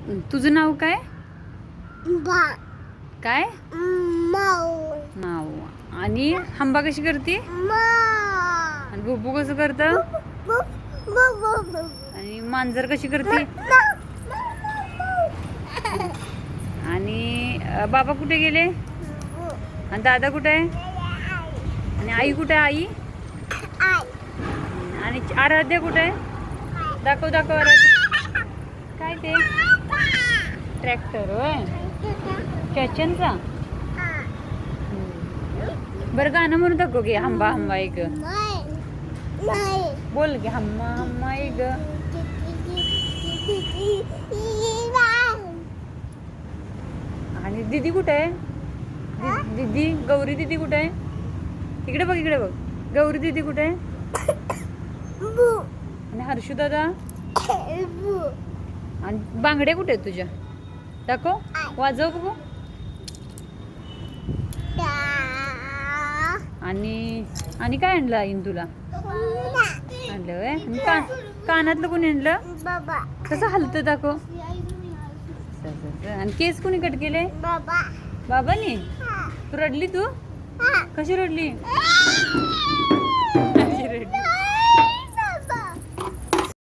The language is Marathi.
तुझं नाव काय? बा काय? माऊ माऊ. आणि हंबा कशी करते? मा आणि बुबू कसं करतं? आणि मांजर कशी करते? आणि बाबा कुठे गेले? आणि दादा कुठे आहे? आणि आई कुठे आहे? आई. आणि आराध्या कुठे आहे? दाखव दाखव आराध्या. काय ते? ट्रॅक्टर होय, चॅचनचा. बरं गाणं म्हणून दाखव की, हंबा हंबा एक. बोल की, हम्मा हम्मा एक. आणि दीदी कुठे आहे? दीदी, गौरी दीदी कुठे आहे? इकडे बघ, इकडे बघ. गौरी दीदी कुठे आहे? आणि हर्षू दादा? आणि बांगड्या कुठे आहेत तुझ्या? दाखव, वाजव बघू. आणि काय आणलं आईन तुला? आणलं व्हय? कानातलं कोणी आणलं? बाबा. कसं हलतं दाखव. आणि केस कोणी कट केले? बाबा. बाबानी. तू रडली? तू कशी रडली?